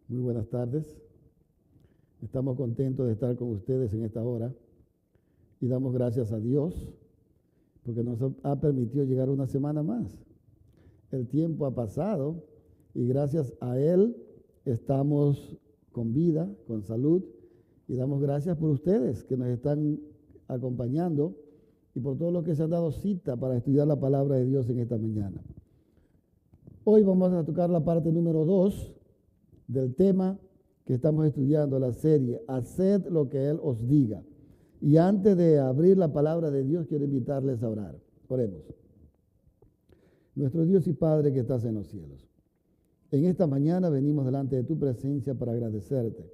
Muy buenas tardes. Estamos contentos de estar con ustedes en esta hora y damos gracias a Dios porque nos ha permitido llegar una semana más. El tiempo ha pasado y gracias a Él estamos con vida, con salud, y damos gracias por ustedes que nos están acompañando y por todos los que se han dado cita para estudiar la palabra de Dios en esta mañana. Hoy vamos a tocar la parte número 2 del tema que estamos estudiando, la serie Haced lo que Él os diga. Y antes de abrir la palabra de Dios, quiero invitarles a orar. Oremos. Nuestro Dios y Padre que estás en los cielos, en esta mañana venimos delante de tu presencia para agradecerte.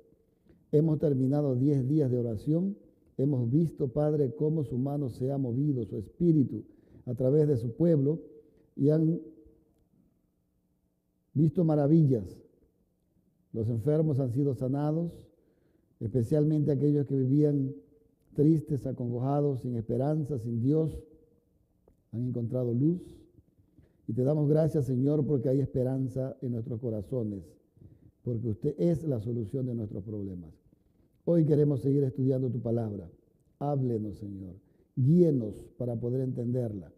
Hemos terminado 10 días de oración. Hemos visto, Padre, cómo su mano se ha movido, su espíritu, a través de su pueblo, y han visto maravillas. Los enfermos han sido sanados, especialmente aquellos que vivían tristes, acongojados, sin esperanza, sin Dios, han encontrado luz. Y te damos gracias, Señor, porque hay esperanza en nuestros corazones, porque usted es la solución de nuestros problemas. Hoy queremos seguir estudiando tu palabra. Háblenos, Señor. Guíenos para poder entenderla.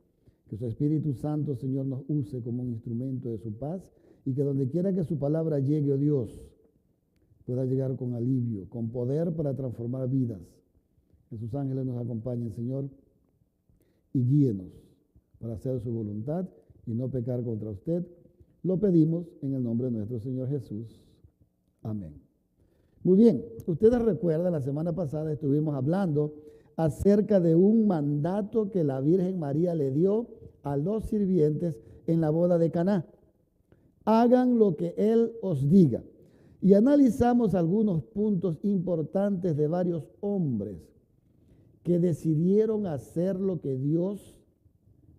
Que su Espíritu Santo, Señor, nos use como un instrumento de su paz y que donde quiera que su palabra llegue, oh Dios, pueda llegar con alivio, con poder para transformar vidas. Que sus ángeles nos acompañen, Señor, y guíenos para hacer su voluntad y no pecar contra usted. Lo pedimos en el nombre de nuestro Señor Jesús. Amén. Muy bien, ustedes recuerdan, la semana pasada estuvimos hablando acerca de un mandato que la Virgen María le dio a los sirvientes en la boda de Caná. Hagan lo que Él os diga. Y analizamos algunos puntos importantes de varios hombres que decidieron hacer lo que Dios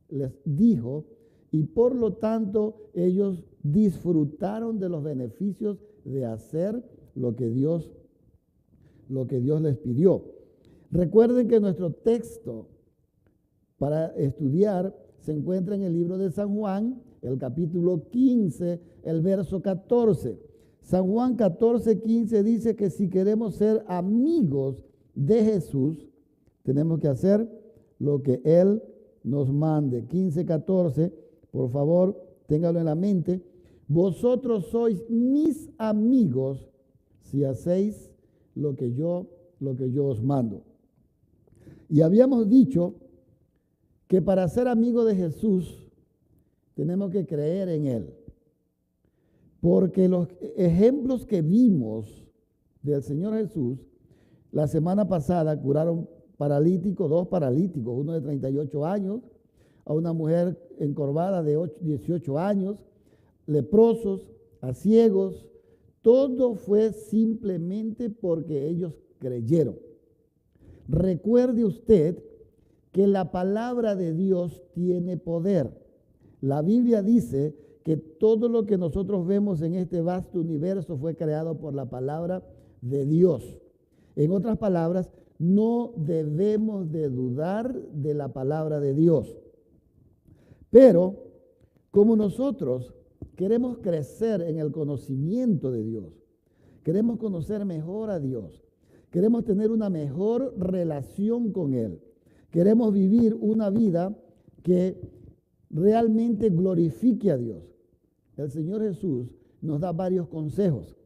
les dijo y por lo tanto ellos disfrutaron de los beneficios de hacer lo que Dios les pidió. Recuerden que nuestro texto para estudiar se encuentra en el libro de San Juan, el capítulo 15, el verso 14. San Juan 14, 15 dice que si queremos ser amigos de Jesús, tenemos que hacer lo que Él nos mande. 15, 14, por favor, téngalo en la mente. Vosotros sois mis amigos si hacéis lo que yo os mando. Y habíamos dicho que para ser amigos de Jesús tenemos que creer en Él. Porque los ejemplos que vimos del Señor Jesús, la semana pasada curaron paralíticos, 2 paralíticos, uno de 38 años, a una mujer encorvada de 18 años, leprosos, a ciegos. Todo fue simplemente porque ellos creyeron. Recuerde usted que la palabra de Dios tiene poder. La Biblia dice que todo lo que nosotros vemos en este vasto universo fue creado por la palabra de Dios. En otras palabras, no debemos de dudar de la palabra de Dios. Pero, como nosotros queremos crecer en el conocimiento de Dios, queremos conocer mejor a Dios, queremos tener una mejor relación con Él, queremos vivir una vida que realmente glorifique a Dios. El Señor Jesús nos da varios consejos.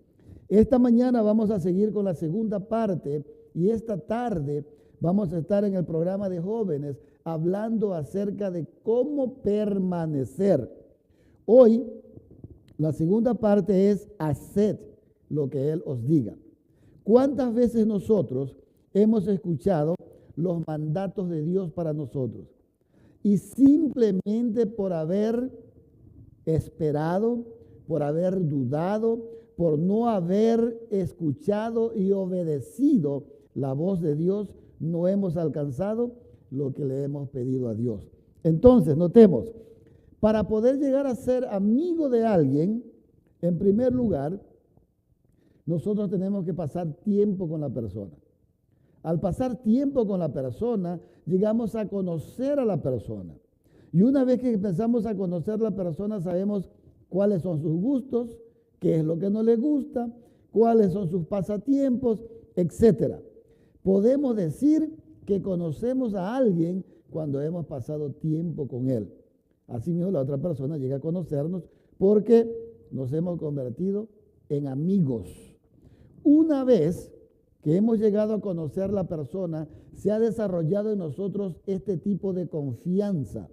Esta mañana vamos a seguir con la segunda parte y esta tarde vamos a estar en el programa de jóvenes hablando acerca de cómo permanecer. Hoy la segunda parte es haced lo que Él os diga. ¿Cuántas veces nosotros hemos escuchado los mandatos de Dios para nosotros? Y simplemente por haber esperado, por haber dudado, por no haber escuchado y obedecido la voz de Dios, no hemos alcanzado lo que le hemos pedido a Dios. Entonces, notemos, para poder llegar a ser amigo de alguien, en primer lugar, nosotros tenemos que pasar tiempo con la persona. Al pasar tiempo con la persona, llegamos a conocer a la persona. Y una vez que empezamos a conocer a la persona, sabemos cuáles son sus gustos, qué es lo que no le gusta, cuáles son sus pasatiempos, etc. Podemos decir que conocemos a alguien cuando hemos pasado tiempo con él. Asimismo, la otra persona llega a conocernos porque nos hemos convertido en amigos. Una vez que hemos llegado a conocer la persona, se ha desarrollado en nosotros este tipo de confianza.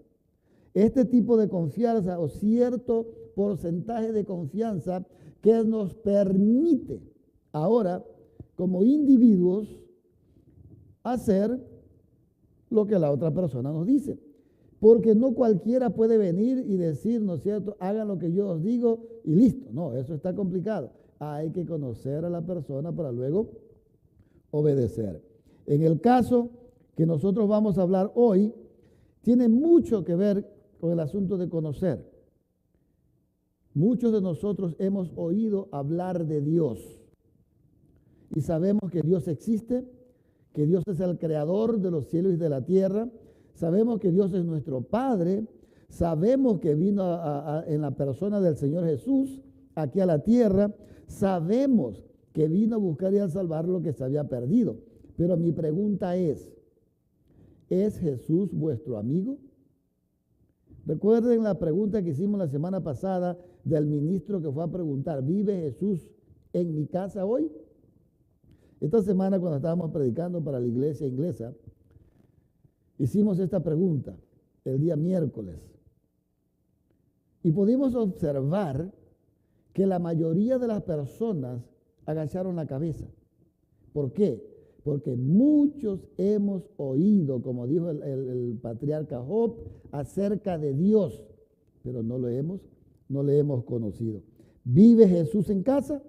Este tipo de confianza o cierto porcentaje de confianza que nos permite ahora, como individuos, hacer lo que la otra persona nos dice. Porque no cualquiera puede venir y decir, ¿no es cierto?, hagan lo que yo os digo y listo. No, eso está complicado. Hay que conocer a la persona para luego obedecer. En el caso que nosotros vamos a hablar hoy, tiene mucho que ver con el asunto de conocer. Muchos de nosotros hemos oído hablar de Dios y sabemos que Dios existe, que Dios es el creador de los cielos y de la tierra. Sabemos que Dios es nuestro Padre. Sabemos que vino en la persona del Señor Jesús aquí a la tierra. Sabemos que vino a buscar y a salvar lo que se había perdido. Pero mi pregunta ¿es Jesús vuestro amigo? Recuerden la pregunta que hicimos la semana pasada del ministro que fue a preguntar, ¿vive Jesús en mi casa hoy? Esta semana, cuando estábamos predicando para la iglesia inglesa, hicimos esta pregunta el día miércoles y pudimos observar que la mayoría de las personas agacharon la cabeza. ¿Por qué? Porque muchos hemos oído, como dijo el patriarca Job, acerca de Dios, pero no le hemos conocido. ¿Vive Jesús en casa?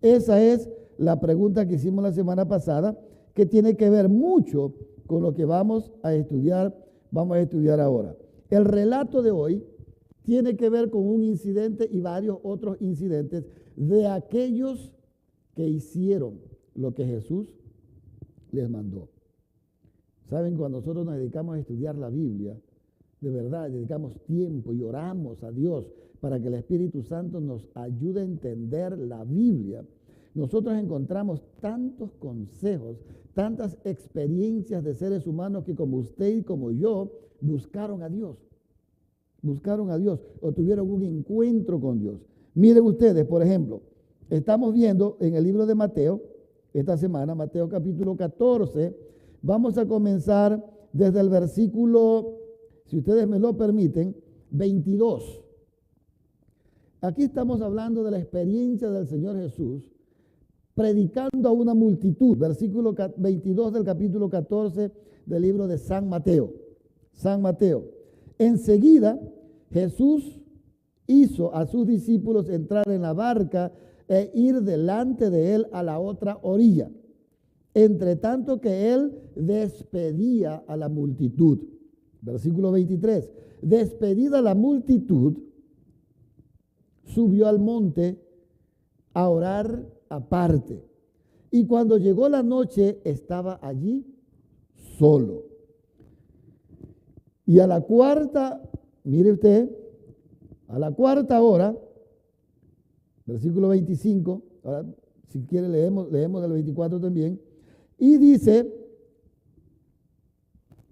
Esa es la pregunta que hicimos la semana pasada, que tiene que ver mucho con lo que vamos a estudiar ahora. El relato de hoy tiene que ver con un incidente y varios otros incidentes de aquellos que hicieron lo que Jesús les mandó. Saben, cuando nosotros nos dedicamos a estudiar la Biblia, de verdad, dedicamos tiempo y oramos a Dios para que el Espíritu Santo nos ayude a entender la Biblia. Nosotros encontramos tantos consejos, tantas experiencias de seres humanos que como usted y como yo buscaron a Dios o tuvieron un encuentro con Dios. Miren ustedes, por ejemplo, estamos viendo en el libro de Mateo, esta semana, Mateo capítulo 14, vamos a comenzar desde el versículo, si ustedes me lo permiten, 22. Aquí estamos hablando de la experiencia del Señor Jesús predicando a una multitud, versículo 22 del capítulo 14 del libro de San Mateo. San Mateo. Enseguida Jesús hizo a sus discípulos entrar en la barca e ir delante de él a la otra orilla, entre tanto que él despedía a la multitud. Versículo 23. Despedida la multitud, subió al monte a orar aparte. Y cuando llegó la noche, estaba allí solo. Y a la cuarta, mire usted, a la cuarta hora, versículo 25, ahora si quiere leemos del 24 también, y dice,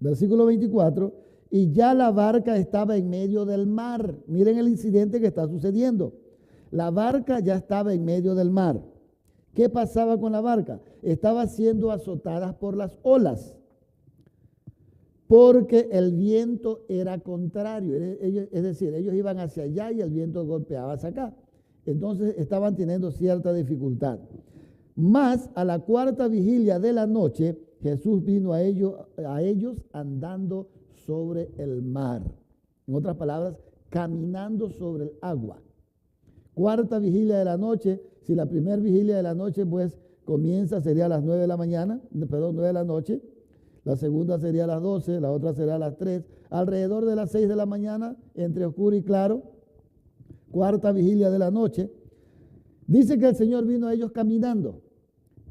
versículo 24, y ya la barca estaba en medio del mar. Miren el incidente que está sucediendo. La barca ya estaba en medio del mar. ¿Qué pasaba con la barca? Estaba siendo azotada por las olas, porque el viento era contrario. Es decir, ellos iban hacia allá y el viento golpeaba hacia acá. Entonces estaban teniendo cierta dificultad. Mas a la cuarta vigilia de la noche, Jesús vino a ellos andando sobre el mar. En otras palabras, caminando sobre el agua. Cuarta vigilia de la noche. Si la primera vigilia de la noche pues comienza, sería a las 9 de la mañana, 9 de la noche. La segunda sería a las 12, la otra será a las 3. Alrededor de las 6 de la mañana, entre oscuro y claro, cuarta vigilia de la noche. Dice que el Señor vino a ellos caminando.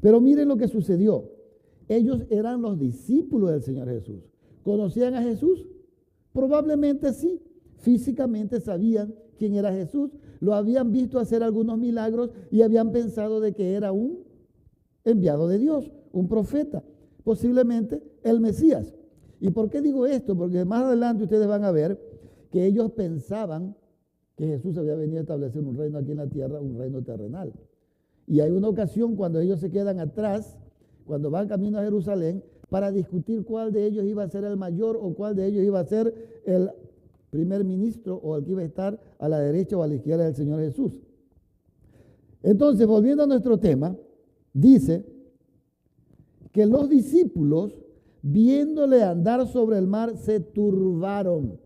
Pero miren lo que sucedió. Ellos eran los discípulos del Señor Jesús. ¿Conocían a Jesús? Probablemente sí. físicamente sabían quién era Jesús, lo habían visto hacer algunos milagros y habían pensado de que era un enviado de Dios, un profeta, posiblemente el Mesías. ¿Y por qué digo esto? Porque más adelante ustedes van a ver que ellos pensaban que Jesús había venido a establecer un reino aquí en la tierra, un reino terrenal. Y hay una ocasión cuando ellos se quedan atrás, cuando van camino a Jerusalén, para discutir cuál de ellos iba a ser el mayor o cuál de ellos iba a ser el primer ministro o el que iba a estar a la derecha o a la izquierda del Señor Jesús. Entonces, volviendo a nuestro tema, dice que los discípulos, viéndole andar sobre el mar, se turbaron.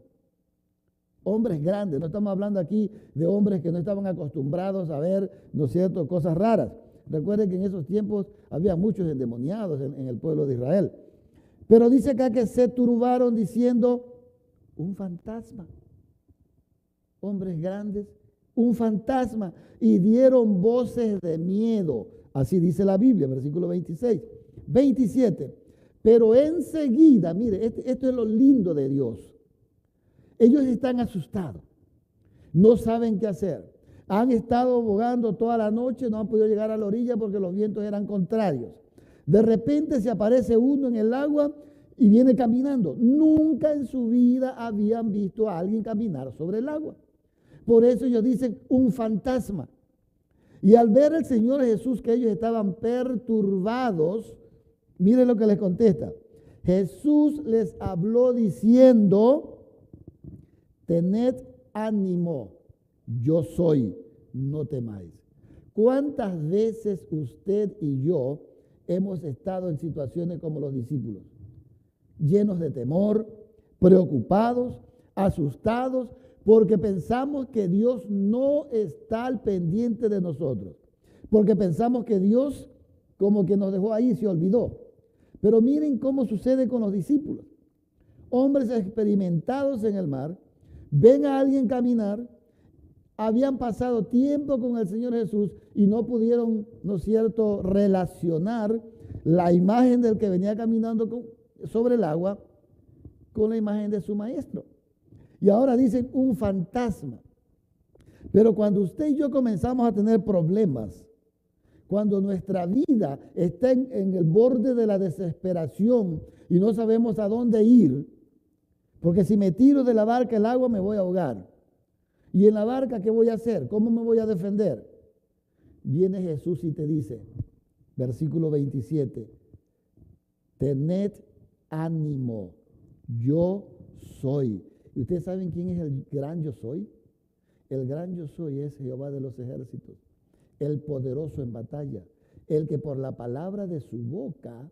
Hombres grandes, no estamos hablando aquí de hombres que no estaban acostumbrados a ver, ¿no es cierto?, cosas raras. Recuerden que en esos tiempos había muchos endemoniados en el pueblo de Israel. Pero dice acá que se turbaron diciendo, un fantasma. Hombres grandes, un fantasma. Y dieron voces de miedo. Así dice la Biblia, versículo 26. 27. Pero enseguida, mire, esto es lo lindo de Dios. Ellos están asustados. No saben qué hacer. Han estado bogando toda la noche, no han podido llegar a la orilla porque los vientos eran contrarios. De repente se aparece uno en el agua y viene caminando. Nunca en su vida habían visto a alguien caminar sobre el agua. Por eso ellos dicen un fantasma. Y al ver al Señor Jesús que ellos estaban perturbados, miren lo que les contesta. Jesús les habló diciendo, tened ánimo. Yo soy, no temáis. ¿Cuántas veces usted y yo hemos estado en situaciones como los discípulos? Llenos de temor, preocupados, asustados, porque pensamos que Dios no está al pendiente de nosotros. Porque pensamos que Dios como que nos dejó ahí, se olvidó. Pero miren cómo sucede con los discípulos. Hombres experimentados en el mar, ven a alguien caminar, habían pasado tiempo con el Señor Jesús y no pudieron, ¿no es cierto?, relacionar la imagen del que venía caminando sobre el agua con la imagen de su maestro. Y ahora dicen un fantasma. Pero cuando usted y yo comenzamos a tener problemas, cuando nuestra vida está en el borde de la desesperación y no sabemos a dónde ir, porque si me tiro de la barca el agua me voy a ahogar. ¿Y en la barca qué voy a hacer? ¿Cómo me voy a defender? Viene Jesús y te dice, versículo 27, tened ánimo, yo soy. ¿Y ustedes saben quién es el gran yo soy? El gran yo soy es Jehová de los ejércitos, el poderoso en batalla, el que por la palabra de su boca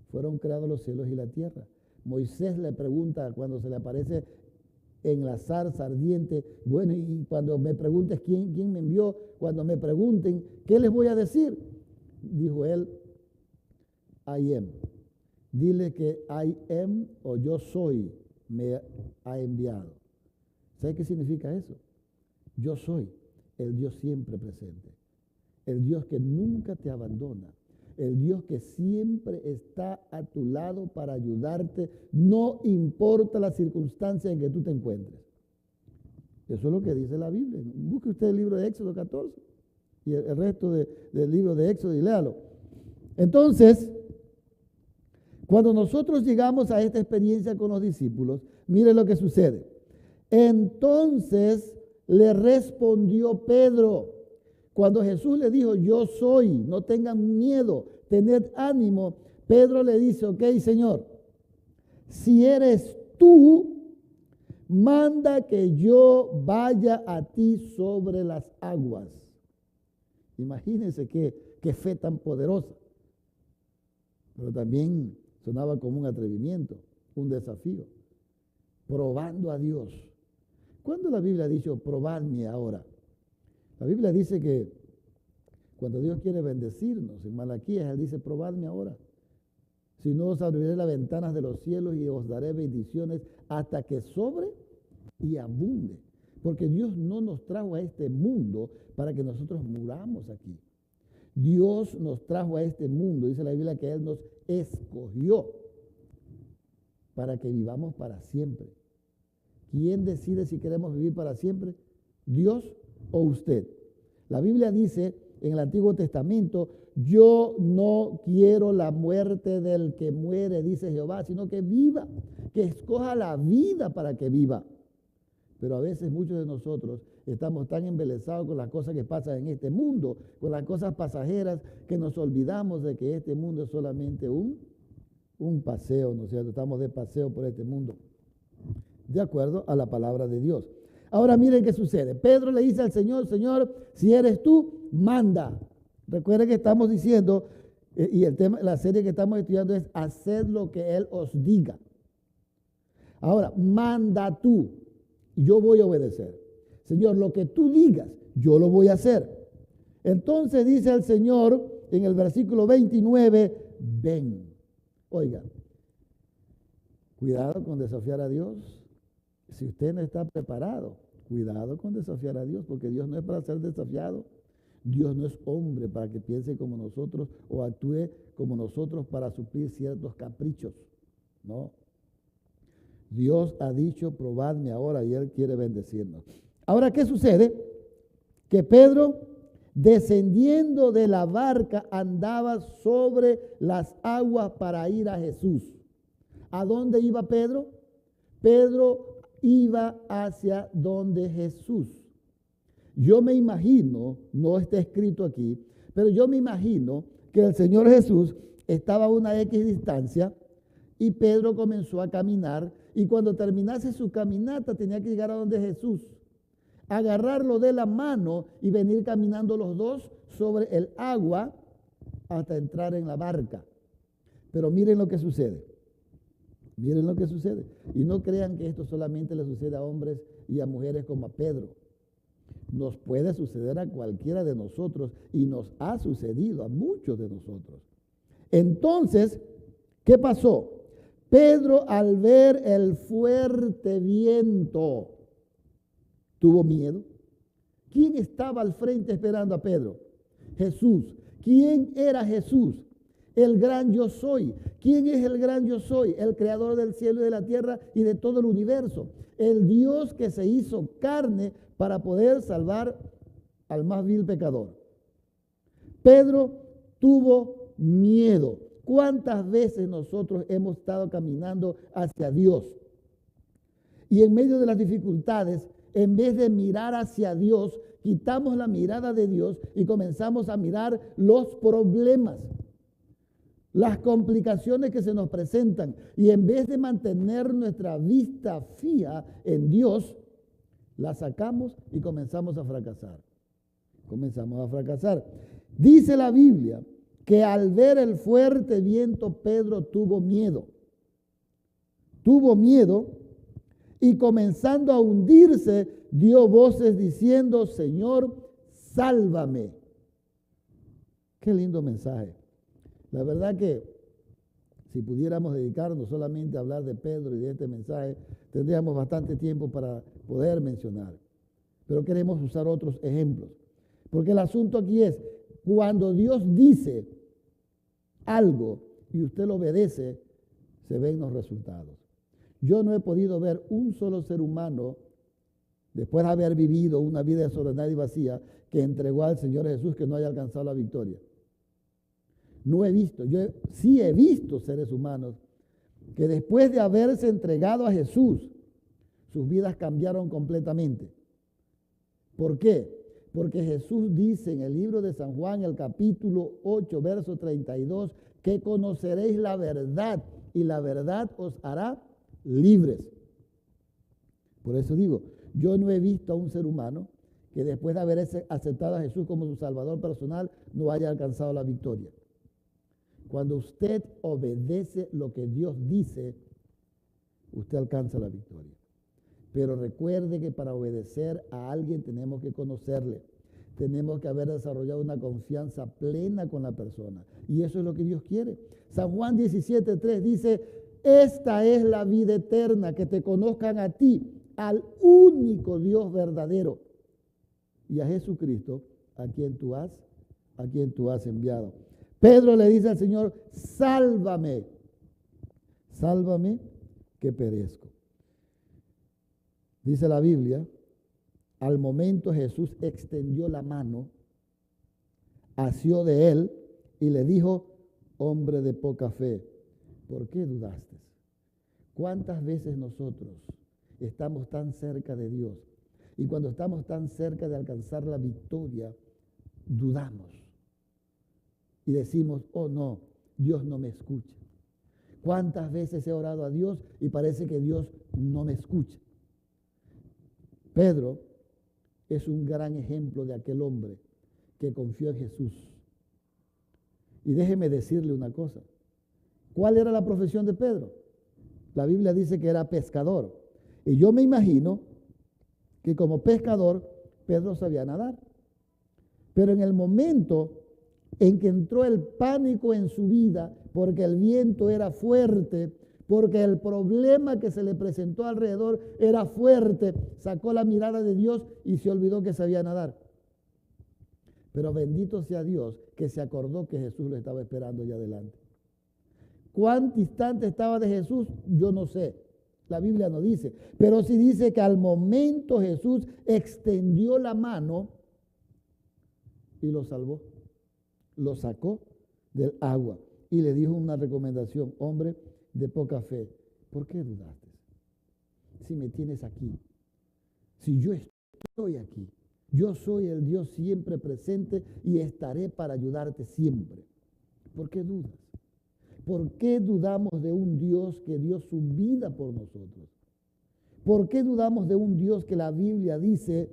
fueron creados los cielos y la tierra. Moisés le pregunta cuando se le aparece en la zarza ardiente, bueno, y cuando me preguntes quién me envió, cuando me pregunten, ¿qué les voy a decir? Dijo él, I am. Dile que I am o yo soy me ha enviado. ¿Sabe qué significa eso? Yo soy el Dios siempre presente, el Dios que nunca te abandona, el Dios que siempre está a tu lado para ayudarte, no importa la circunstancia en que tú te encuentres. Eso es lo que dice la Biblia. Busque usted el libro de Éxodo 14 y el resto del libro de Éxodo y léalo. Entonces, cuando nosotros llegamos a esta experiencia con los discípulos, mire lo que sucede. Entonces le respondió Pedro. Cuando Jesús le dijo, yo soy, no tengan miedo, tened ánimo, Pedro le dice, ok, Señor, si eres tú, manda que yo vaya a ti sobre las aguas. Imagínense qué fe tan poderosa. Pero también sonaba como un atrevimiento, un desafío. Probando a Dios. ¿Cuándo la Biblia ha dicho, probadme ahora? La Biblia dice que cuando Dios quiere bendecirnos, en Malaquías, Él dice, probadme ahora. Si no, os abriré las ventanas de los cielos y os daré bendiciones hasta que sobre y abunde. Porque Dios no nos trajo a este mundo para que nosotros muramos aquí. Dios nos trajo a este mundo, dice la Biblia, que Él nos escogió para que vivamos para siempre. ¿Quién decide si queremos vivir para siempre? ¿Dios o usted? La Biblia dice en el Antiguo Testamento, yo no quiero la muerte del que muere, dice Jehová, sino que viva, que escoja la vida para que viva. Pero a veces muchos de nosotros estamos tan embelesados con las cosas que pasan en este mundo, con las cosas pasajeras, que nos olvidamos de que este mundo es solamente un paseo, ¿no es cierto? Estamos de paseo por este mundo, de acuerdo a la palabra de Dios. Ahora miren qué sucede. Pedro le dice al Señor, Señor, si eres tú, manda. Recuerden que estamos diciendo, y el tema, la serie que estamos estudiando es haced lo que Él os diga. Ahora, manda tú, yo voy a obedecer. Señor, lo que tú digas, yo lo voy a hacer. Entonces dice el Señor en el versículo 29, ven. Oiga, cuidado con desafiar a Dios. Si usted no está preparado, cuidado con desafiar a Dios, porque Dios no es para ser desafiado. Dios no es hombre para que piense como nosotros o actúe como nosotros para suplir ciertos caprichos. No. Dios ha dicho, probadme ahora, y Él quiere bendecirnos. Ahora, ¿qué sucede? Que Pedro, descendiendo de la barca, andaba sobre las aguas para ir a Jesús. ¿A dónde iba Pedro? Pedro iba hacia donde Jesús. Yo me imagino, no está escrito aquí, pero yo me imagino que el Señor Jesús estaba a una X distancia y Pedro comenzó a caminar, y cuando terminase su caminata tenía que llegar a donde Jesús, agarrarlo de la mano y venir caminando los dos sobre el agua hasta entrar en la barca. Pero miren lo que sucede. Miren lo que sucede. Y no crean que esto solamente le sucede a hombres y a mujeres como a Pedro. Nos puede suceder a cualquiera de nosotros y nos ha sucedido a muchos de nosotros. Entonces, ¿qué pasó? Pedro, al ver el fuerte viento, tuvo miedo. ¿Quién estaba al frente esperando a Pedro? Jesús. ¿Quién era Jesús? El gran yo soy. ¿Quién es el gran yo soy? El creador del cielo y de la tierra y de todo el universo. El Dios que se hizo carne para poder salvar al más vil pecador. Pedro tuvo miedo. ¿Cuántas veces nosotros hemos estado caminando hacia Dios? Y en medio de las dificultades, en vez de mirar hacia Dios, quitamos la mirada de Dios y comenzamos a mirar los problemas, las complicaciones que se nos presentan. Y en vez de mantener nuestra vista fija en Dios, la sacamos y comenzamos a fracasar. Comenzamos a fracasar. Dice la Biblia que al ver el fuerte viento, Pedro tuvo miedo. Tuvo miedo y comenzando a hundirse, dio voces diciendo, Señor, sálvame. Qué lindo mensaje. La verdad que si pudiéramos dedicarnos solamente a hablar de Pedro y de este mensaje, tendríamos bastante tiempo para poder mencionar. Pero queremos usar otros ejemplos. Porque el asunto aquí es, cuando Dios dice algo y usted lo obedece, se ven los resultados. Yo no he podido ver un solo ser humano, después de haber vivido una vida desordenada y vacía, que entregó al Señor Jesús, que no haya alcanzado la victoria. No he visto, yo sí he visto seres humanos que después de haberse entregado a Jesús, sus vidas cambiaron completamente. ¿Por qué? Porque Jesús dice en el libro de San Juan, el capítulo 8, verso 32, que conoceréis la verdad y la verdad os hará libres. Por eso digo, yo no he visto a un ser humano que después de haber aceptado a Jesús como su Salvador personal no haya alcanzado la victoria. Cuando usted obedece lo que Dios dice, usted alcanza la victoria. Pero recuerde que para obedecer a alguien tenemos que conocerle. Tenemos que haber desarrollado una confianza plena con la persona. Y eso es lo que Dios quiere. San Juan 17:3 dice, esta es la vida eterna, que te conozcan a ti, al único Dios verdadero, y a Jesucristo, a quien tú has enviado. Pedro le dice al Señor, sálvame, sálvame que perezco. Dice la Biblia, al momento Jesús extendió la mano, asió de él y le dijo, hombre de poca fe, ¿por qué dudaste? ¿Cuántas veces nosotros estamos tan cerca de Dios y cuando estamos tan cerca de alcanzar la victoria, dudamos y decimos, oh no, Dios no me escucha? ¿Cuántas veces he orado a Dios y parece que Dios no me escucha? Pedro es un gran ejemplo de aquel hombre que confió en Jesús. Y déjeme decirle una cosa. ¿Cuál era la profesión de Pedro? La Biblia dice que era pescador. Y yo me imagino que como pescador, Pedro sabía nadar. Pero en el momento en que entró el pánico en su vida, porque el viento era fuerte, porque el problema que se le presentó alrededor era fuerte, sacó la mirada de Dios y se olvidó que sabía nadar. Pero bendito sea Dios que se acordó que Jesús lo estaba esperando allá adelante. ¿Cuán distante estaba de Jesús? Yo no sé. La Biblia no dice. Pero sí dice que al momento Jesús extendió la mano y lo salvó. Lo sacó del agua y le dijo una recomendación. Hombre de poca fe, ¿por qué dudaste? Si me tienes aquí, si yo estoy aquí, yo soy el Dios siempre presente y estaré para ayudarte siempre. ¿Por qué dudas? ¿Por qué dudamos de un Dios que dio su vida por nosotros? ¿Por qué dudamos de un Dios que la Biblia dice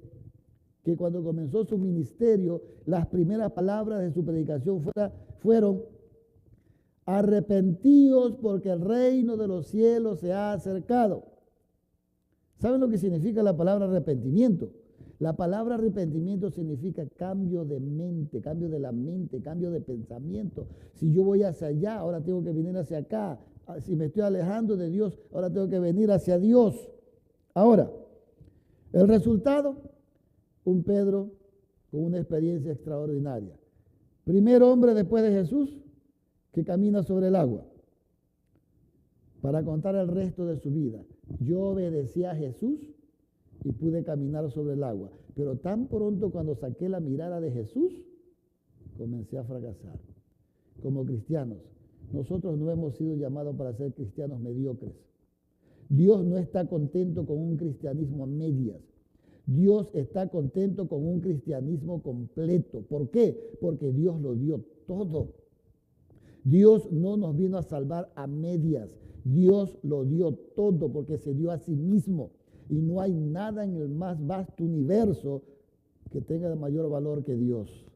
que cuando comenzó su ministerio, las primeras palabras de su predicación fueron: arrepentíos porque el reino de los cielos se ha acercado? ¿Saben lo que significa la palabra arrepentimiento? La palabra arrepentimiento significa cambio de mente, cambio de la mente, cambio de pensamiento. Si yo voy hacia allá, ahora tengo que venir hacia acá. Si me estoy alejando de Dios, ahora tengo que venir hacia Dios. Ahora, el resultado, un Pedro con una experiencia extraordinaria. Primer hombre después de Jesús que camina sobre el agua. Para contar el resto de su vida. Yo obedecí a Jesús y pude caminar sobre el agua. Pero tan pronto cuando saqué la mirada de Jesús, comencé a fracasar. Como cristianos, nosotros no hemos sido llamados para ser cristianos mediocres. Dios no está contento con un cristianismo a medias. Dios está contento con un cristianismo completo. ¿Por qué? Porque Dios lo dio todo. Dios no nos vino a salvar a medias. Dios lo dio todo porque se dio a sí mismo. Y no hay nada en el más vasto universo que tenga de mayor valor que Dios.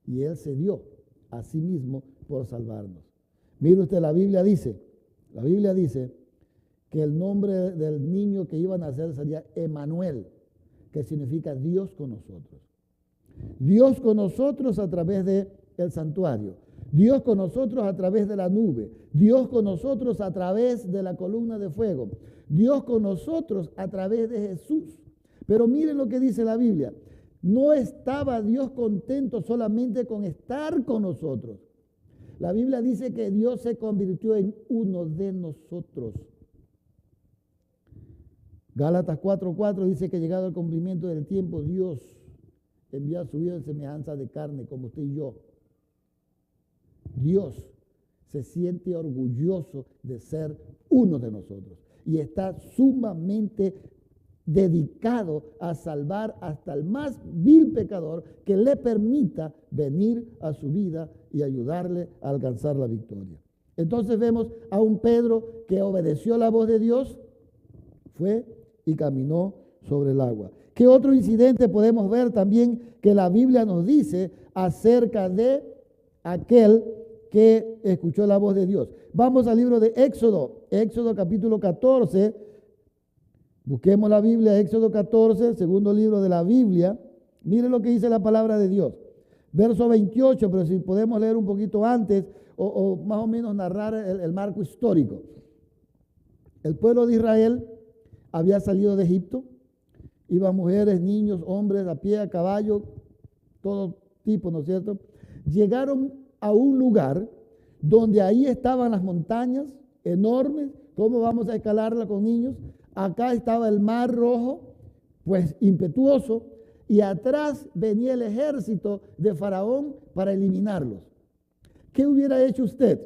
Y Él se dio a sí mismo por salvarnos. Mire usted, la Biblia dice que el nombre del niño que iba a nacer sería Emanuel, que significa Dios con nosotros. Dios con nosotros a través del santuario. Dios con nosotros a través de la nube. Dios con nosotros a través de la columna de fuego. Dios con nosotros a través de Jesús. Pero miren lo que dice la Biblia. No estaba Dios contento solamente con estar con nosotros. La Biblia dice que Dios se convirtió en uno de nosotros. Gálatas 4:4 dice que llegado el cumplimiento del tiempo, Dios envió a su Hijo en semejanza de carne, como usted y yo. Dios se siente orgulloso de ser uno de nosotros y está sumamente dedicado a salvar hasta el más vil pecador que le permita venir a su vida y ayudarle a alcanzar la victoria. Entonces vemos a un Pedro que obedeció la voz de Dios, fue y caminó sobre el agua. ¿Qué otro incidente podemos ver también que la Biblia nos dice acerca de aquel que escuchó la voz de Dios? Vamos al libro de Éxodo, Éxodo capítulo 14. Busquemos la Biblia, Éxodo 14, segundo libro de la Biblia. Miren lo que dice la palabra de Dios. Verso 28, pero si podemos leer un poquito antes o más o menos narrar el marco histórico. El pueblo de Israel había salido de Egipto. Iban mujeres, niños, hombres, a pie, a caballo, todo tipo, ¿no es cierto? Llegaron a un lugar donde ahí estaban las montañas enormes. ¿Cómo vamos a escalarla con niños? Acá estaba el mar Rojo, pues impetuoso, y atrás venía el ejército de Faraón para eliminarlos. ¿Qué hubiera hecho usted?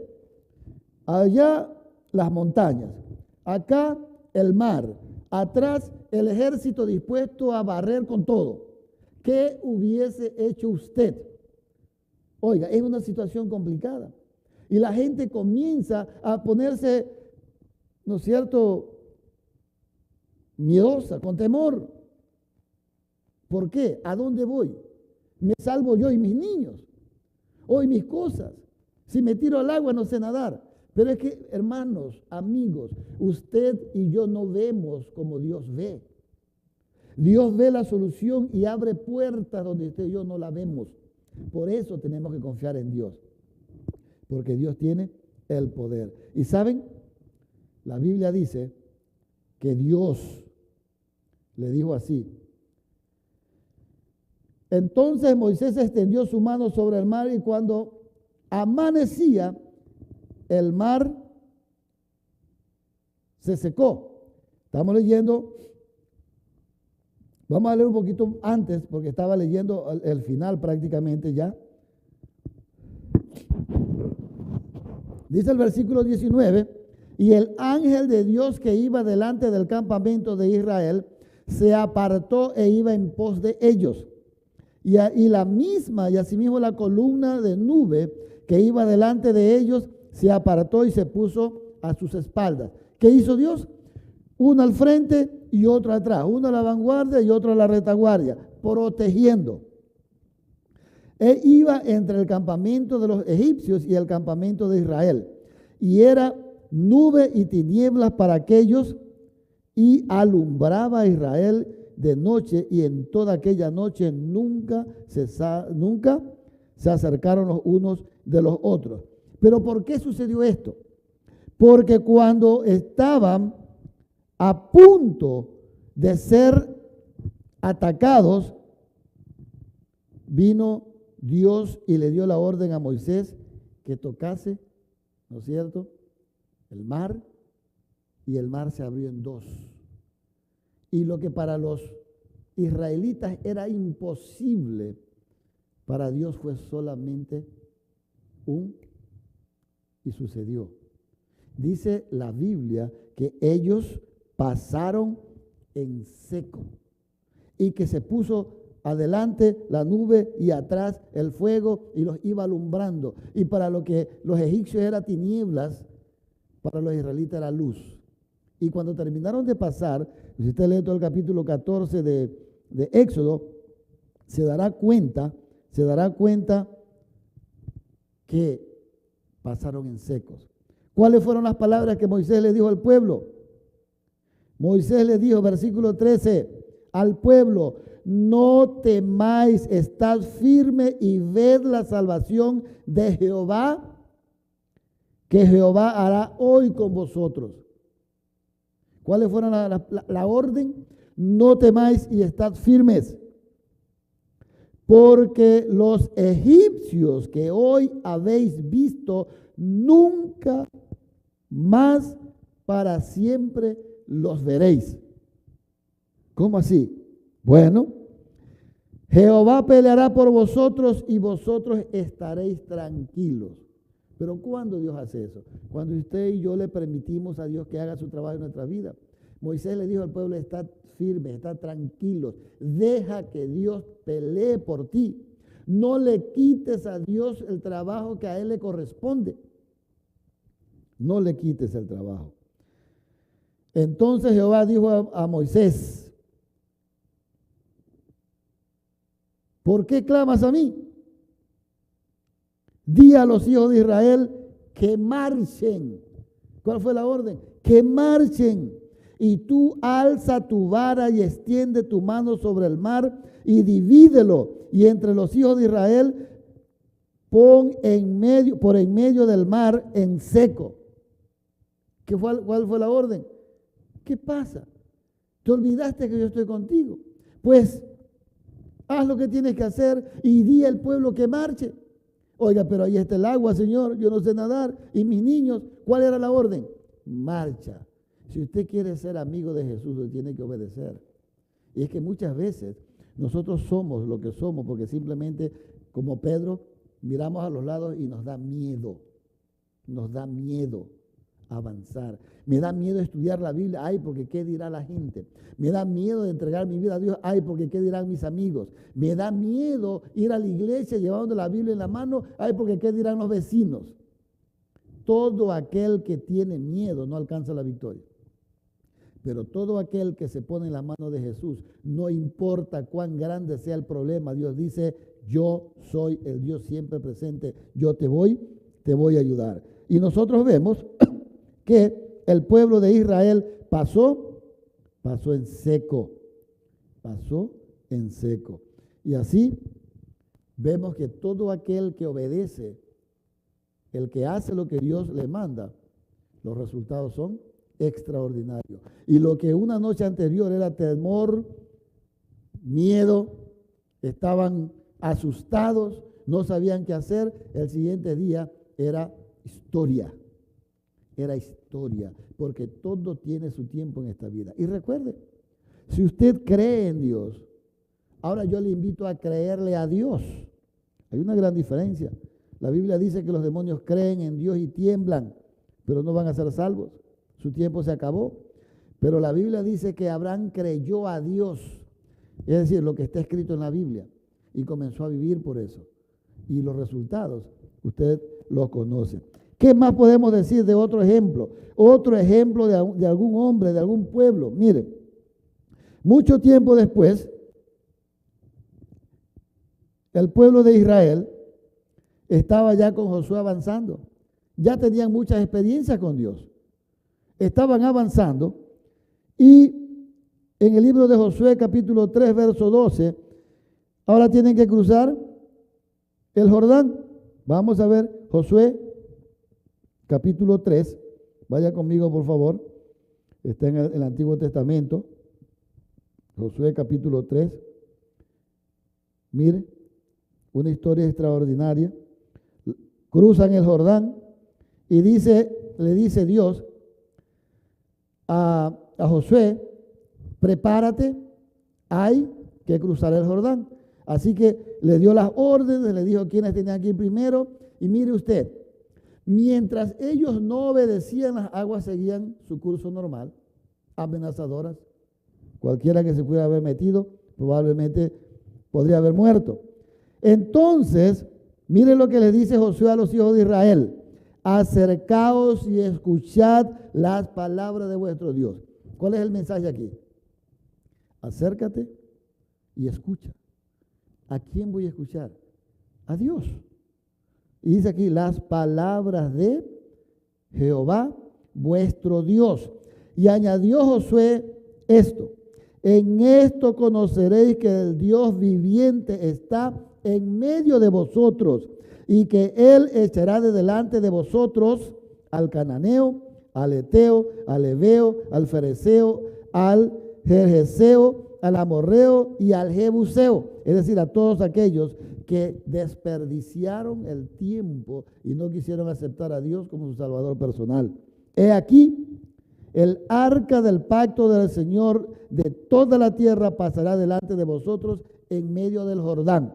Allá las montañas, acá el mar, atrás el ejército dispuesto a barrer con todo. ¿Qué hubiese hecho usted? Oiga, es una situación complicada. Y la gente comienza a ponerse, ¿no es cierto?, miedosa, con temor. ¿Por qué? ¿A dónde voy? ¿Me salvo yo y mis niños? ¿O mis cosas? Si me tiro al agua no sé nadar. Pero es que, hermanos, amigos, usted y yo no vemos como Dios ve. Dios ve la solución y abre puertas donde usted y yo no la vemos. Por eso tenemos que confiar en Dios. Porque Dios tiene el poder. Y ¿saben? La Biblia dice que Dios le dijo así. Entonces Moisés extendió su mano sobre el mar y cuando amanecía, el mar se secó. Estamos leyendo, vamos a leer un poquito antes porque estaba leyendo el final prácticamente ya. Dice el versículo 19, y el ángel de Dios que iba delante del campamento de Israel se apartó e iba en pos de ellos. Y la misma, y asimismo la columna de nube que iba delante de ellos se apartó y se puso a sus espaldas. ¿Qué hizo Dios? Uno al frente y otro atrás, uno a la vanguardia y otro a la retaguardia, protegiendo. Él iba entre el campamento de los egipcios y el campamento de Israel. Y era nube y tinieblas para aquellos y alumbraba a Israel de noche y en toda aquella noche nunca se acercaron los unos de los otros. ¿Pero por qué sucedió esto? Porque cuando estaban a punto de ser atacados, vino Dios y le dio la orden a Moisés que tocase, ¿no es cierto?, el mar, y el mar se abrió en dos. Y lo que para los israelitas era imposible, para Dios fue solamente y sucedió. Dice la Biblia que ellos pasaron en seco y que se puso adelante la nube y atrás el fuego y los iba alumbrando. Y para lo que los egipcios era tinieblas, para los israelitas era luz. Y cuando terminaron de pasar, si usted lee todo el capítulo 14 de Éxodo, se dará cuenta que pasaron en secos. ¿Cuáles fueron las palabras que Moisés le dijo al pueblo? Moisés le dijo, versículo 13, al pueblo: no temáis, estad firme y ved la salvación de Jehová, que Jehová hará hoy con vosotros. ¿Cuáles fueron la orden? No temáis y estad firmes, porque los egipcios que hoy habéis visto, nunca más para siempre los veréis. ¿Cómo así? Bueno, Jehová peleará por vosotros y vosotros estaréis tranquilos. Pero ¿cuándo Dios hace eso? Cuando usted y yo le permitimos a Dios que haga su trabajo en nuestra vida. Moisés le dijo al pueblo: estad firmes, estad tranquilos, deja que Dios pelee por ti. No le quites a Dios el trabajo que a Él le corresponde. No le quites el trabajo. Entonces Jehová dijo a Moisés: ¿por qué clamas a mí? Di a los hijos de Israel que marchen. ¿Cuál fue la orden? Que marchen. Y tú alza tu vara y extiende tu mano sobre el mar y divídelo. Y entre los hijos de Israel pon por en medio del mar en seco. ¿Cuál fue la orden? ¿Qué pasa? ¿Te olvidaste que yo estoy contigo? Pues haz lo que tienes que hacer y di al pueblo que marche. Oiga, pero ahí está el agua, Señor, yo no sé nadar. Y mis niños, ¿cuál era la orden? Marcha. Si usted quiere ser amigo de Jesús, le tiene que obedecer. Y es que muchas veces nosotros somos lo que somos porque simplemente, como Pedro, miramos a los lados y nos da miedo. Nos da miedo avanzar. Me da miedo estudiar la Biblia. Ay, porque ¿qué dirá la gente? Me da miedo de entregar mi vida a Dios. Ay, porque ¿qué dirán mis amigos? Me da miedo ir a la iglesia llevando la Biblia en la mano. Ay, porque ¿qué dirán los vecinos? Todo aquel que tiene miedo no alcanza la victoria. Pero todo aquel que se pone en la mano de Jesús, no importa cuán grande sea el problema, Dios dice, yo soy el Dios siempre presente, yo te voy a ayudar. Y nosotros vemos que el pueblo de Israel pasó en seco, Y así vemos que todo aquel que obedece, el que hace lo que Dios le manda, los resultados son extraordinario. Y lo que una noche anterior era temor, miedo, estaban asustados, no sabían qué hacer, el siguiente día era historia, porque todo tiene su tiempo en esta vida. Y recuerde, si usted cree en Dios, ahora yo le invito a creerle a Dios. Hay una gran diferencia. La Biblia dice que los demonios creen en Dios y tiemblan, pero no van a ser salvos. Su tiempo se acabó. Pero la Biblia dice que Abraham creyó a Dios, es decir, lo que está escrito en la Biblia, y comenzó a vivir por eso. Y los resultados, usted los conoce. ¿Qué más podemos decir de otro ejemplo? Otro ejemplo de algún hombre, de algún pueblo. Mire, mucho tiempo después, el pueblo de Israel estaba ya con Josué avanzando. Ya tenían muchas experiencias con Dios. Estaban avanzando y en el libro de Josué capítulo 3 verso 12 ahora tienen que cruzar el Jordán. Vamos a ver Josué capítulo 3, vaya conmigo por favor, está en el Antiguo Testamento. Josué capítulo 3, mire, una historia extraordinaria. Cruzan el Jordán y le dice Dios a Josué, prepárate, hay que cruzar el Jordán. Así que le dio las órdenes, le dijo quiénes tenían que ir primero. Y mire usted, mientras ellos no obedecían, las aguas seguían su curso normal, amenazadoras. Cualquiera que se pudiera haber metido, probablemente podría haber muerto. Entonces, mire lo que le dice Josué a los hijos de Israel. Acercaos y escuchad las palabras de vuestro Dios. ¿Cuál es el mensaje aquí? Acércate y escucha. ¿A quién voy a escuchar? A Dios. Y dice aquí, las palabras de Jehová, vuestro Dios. Y añadió Josué esto. En esto conoceréis que el Dios viviente está en medio de vosotros y que Él echará de delante de vosotros al cananeo, al eteo, al heveo, al fereceo, al jerjeseo, al amorreo y al jebuseo. Es decir, a todos aquellos que desperdiciaron el tiempo y no quisieron aceptar a Dios como su Salvador personal. He aquí, el arca del pacto del Señor de toda la tierra pasará delante de vosotros en medio del Jordán.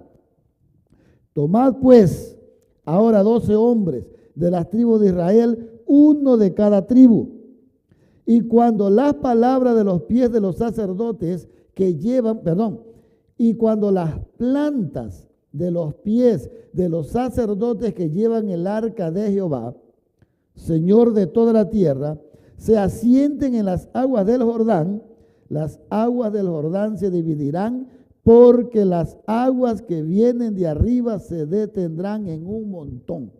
Tomad pues ahora 12 hombres de las tribus de Israel, uno de cada tribu. Y cuando las palabras de los pies de los sacerdotes que llevan, y cuando las plantas de los pies de los sacerdotes que llevan el arca de Jehová, Señor de toda la tierra, se asienten en las aguas del Jordán, las aguas del Jordán se dividirán, porque las aguas que vienen de arriba se detendrán en un montón.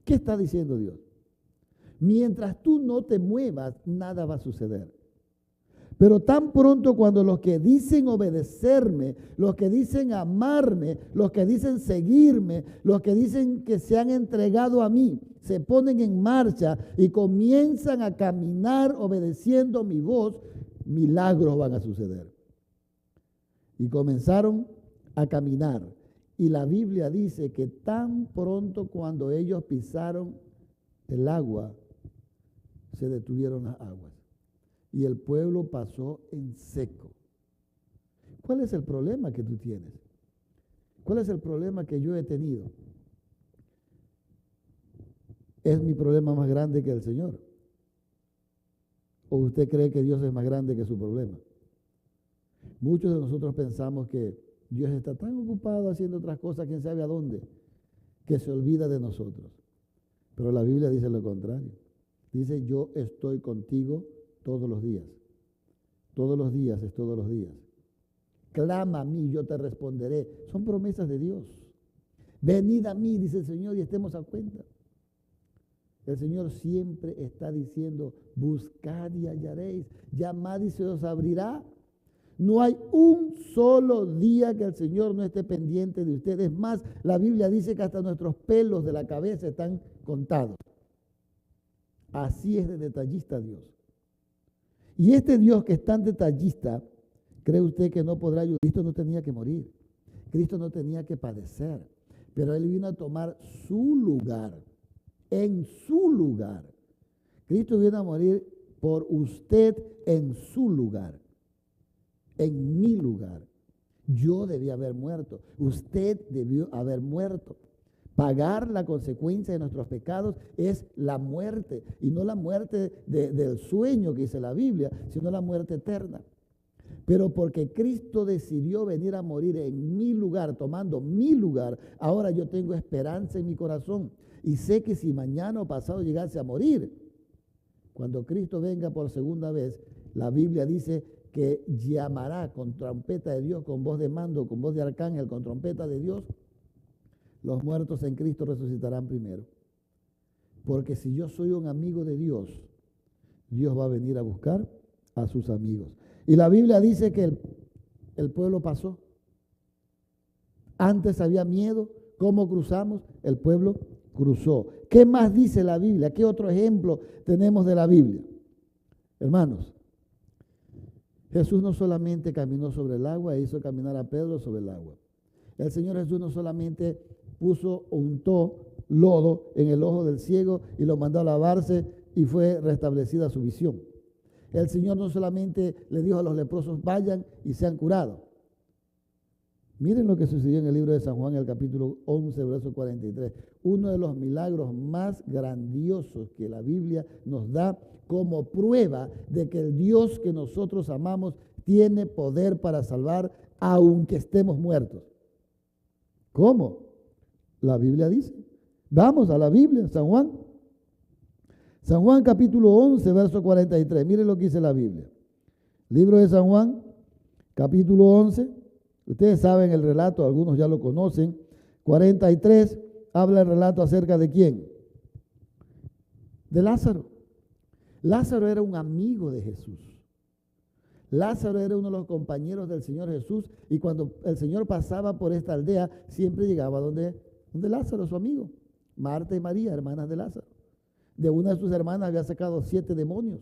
¿Qué está diciendo Dios? Mientras tú no te muevas, nada va a suceder. Pero tan pronto cuando los que dicen obedecerme, los que dicen amarme, los que dicen seguirme, los que dicen que se han entregado a mí, se ponen en marcha y comienzan a caminar obedeciendo mi voz, milagros van a suceder. Y comenzaron a caminar. Y la Biblia dice que tan pronto cuando ellos pisaron el agua, se detuvieron las aguas y el pueblo pasó en seco. ¿Cuál es el problema que tú tienes? ¿Cuál es el problema que yo he tenido? ¿Es mi problema más grande que el Señor? ¿O usted cree que Dios es más grande que su problema? Muchos de nosotros pensamos que Dios está tan ocupado haciendo otras cosas, quién sabe a dónde, que se olvida de nosotros. Pero la Biblia dice lo contrario. Dice, yo estoy contigo todos los días. Todos los días es todos los días. Clama a mí, yo te responderé. Son promesas de Dios. Venid a mí, dice el Señor, y estemos a cuenta. El Señor siempre está diciendo, buscad y hallaréis, llamad y se os abrirá. No hay un solo día que el Señor no esté pendiente de ustedes. Más, la Biblia dice que hasta nuestros pelos de la cabeza están contados. Así es de detallista Dios. Y este Dios que es tan detallista, ¿cree usted que no podrá ayudar? Cristo no tenía que morir. Cristo no tenía que padecer. Pero Él vino a tomar su lugar. En su lugar. Cristo vino a morir por usted en su lugar. En mi lugar. Yo debía haber muerto. Usted debió haber muerto. Pagar la consecuencia de nuestros pecados es la muerte. Y no la muerte del sueño que dice la Biblia, sino la muerte eterna. Pero porque Cristo decidió venir a morir en mi lugar, tomando mi lugar, ahora yo tengo esperanza en mi corazón. Y sé que si mañana o pasado llegase a morir, cuando Cristo venga por segunda vez, la Biblia dice que llamará con trompeta de Dios, con voz de mando, con voz de arcángel, con trompeta de Dios. Los muertos en Cristo resucitarán primero. Porque si yo soy un amigo de Dios, Dios va a venir a buscar a sus amigos. Y la Biblia dice que el pueblo pasó. Antes había miedo. ¿Cómo cruzamos? El pueblo cruzó. ¿Qué más dice la Biblia? ¿Qué otro ejemplo tenemos de la Biblia? Hermanos, Jesús no solamente caminó sobre el agua e hizo caminar a Pedro sobre el agua. El Señor Jesús no solamente untó lodo en el ojo del ciego y lo mandó a lavarse y fue restablecida su visión. El Señor no solamente le dijo a los leprosos, vayan y sean curados. Miren lo que sucedió en el libro de San Juan, el capítulo 11, verso 43. Uno de los milagros más grandiosos que la Biblia nos da como prueba de que el Dios que nosotros amamos tiene poder para salvar aunque estemos muertos. ¿Cómo? La Biblia dice. Vamos a la Biblia, San Juan. San Juan capítulo 11, verso 43. Miren lo que dice la Biblia. Libro de San Juan, capítulo 11. Ustedes saben el relato, algunos ya lo conocen. 43 habla el relato acerca de ¿quién? De Lázaro. Lázaro era un amigo de Jesús. Lázaro era uno de los compañeros del Señor Jesús y cuando el Señor pasaba por esta aldea, siempre llegaba donde Lázaro, su amigo. Marta y María, hermanas de Lázaro. De una de sus hermanas había sacado 7 demonios.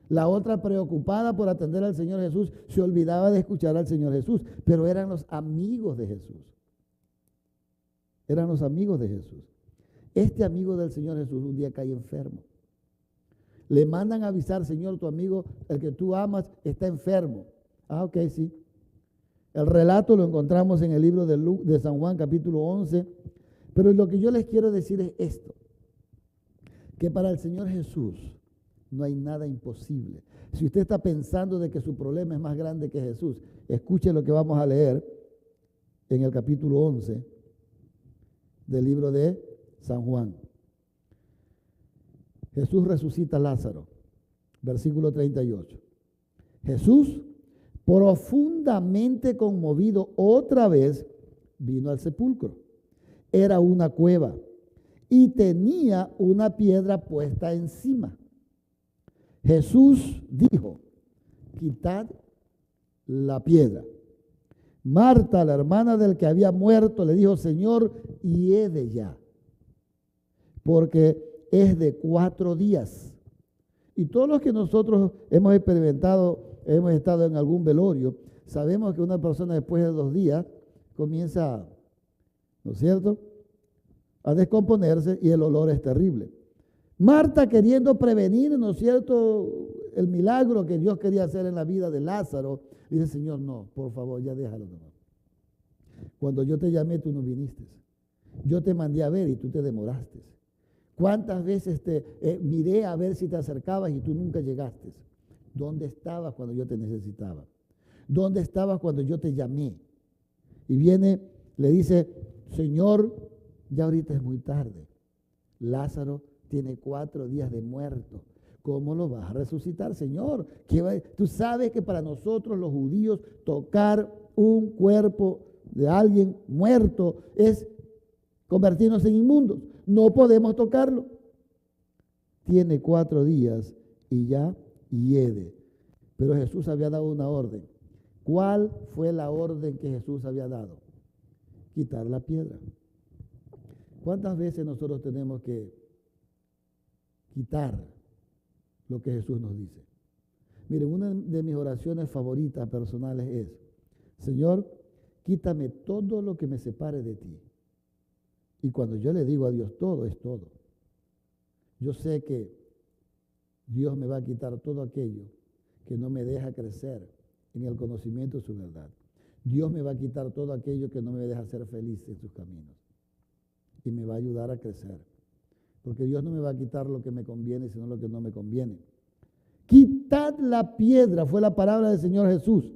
La otra, preocupada por atender al Señor Jesús, se olvidaba de escuchar al Señor Jesús, pero eran los amigos de Jesús. Eran los amigos de Jesús. Este amigo del Señor Jesús un día cae enfermo. Le mandan a avisar, Señor, tu amigo, el que tú amas, está enfermo. Ah, ok, sí. El relato lo encontramos en el libro de San Juan, capítulo 11. Pero lo que yo les quiero decir es esto, que para el Señor Jesús no hay nada imposible. Si usted está pensando de que su problema es más grande que Jesús, escuche lo que vamos a leer en el capítulo 11 del libro de San Juan. Jesús resucita a Lázaro, versículo 38. Jesús, profundamente conmovido otra vez, vino al sepulcro. Era una cueva y tenía una piedra puesta encima. Jesús dijo, quitad la piedra. Marta, la hermana del que había muerto, le dijo, Señor, hiede ya, porque es de 4 días. Y todos los que nosotros hemos experimentado, hemos estado en algún velorio, sabemos que una persona después de 2 días comienza, ¿no es cierto?, a descomponerse y el olor es terrible. Marta queriendo prevenir, ¿no es cierto?, el milagro que Dios quería hacer en la vida de Lázaro, dice, Señor, no, por favor, ya déjalo. No. Cuando yo te llamé, tú no viniste. Yo te mandé a ver y tú te demoraste. ¿Cuántas veces te miré a ver si te acercabas y tú nunca llegaste? ¿Dónde estabas cuando yo te necesitaba? ¿Dónde estabas cuando yo te llamé? Y viene, le dice, Señor, ya ahorita es muy tarde. Lázaro tiene 4 días de muerto. ¿Cómo lo vas a resucitar, Señor? Tú sabes que para nosotros los judíos tocar un cuerpo de alguien muerto es convertirnos en inmundos. No podemos tocarlo. Tiene 4 días y ya hiede. Pero Jesús había dado una orden. ¿Cuál fue la orden que Jesús había dado? Quitar la piedra. ¿Cuántas veces nosotros tenemos que quitar lo que Jesús nos dice? Miren, una de mis oraciones favoritas personales es, Señor, quítame todo lo que me separe de ti. Y cuando yo le digo a Dios todo, es todo. Yo sé que Dios me va a quitar todo aquello que no me deja crecer en el conocimiento de su verdad. Dios me va a quitar todo aquello que no me deja ser feliz en sus caminos. Y me va a ayudar a crecer. Porque Dios no me va a quitar lo que me conviene, sino lo que no me conviene. Quitad la piedra, fue la palabra del Señor Jesús.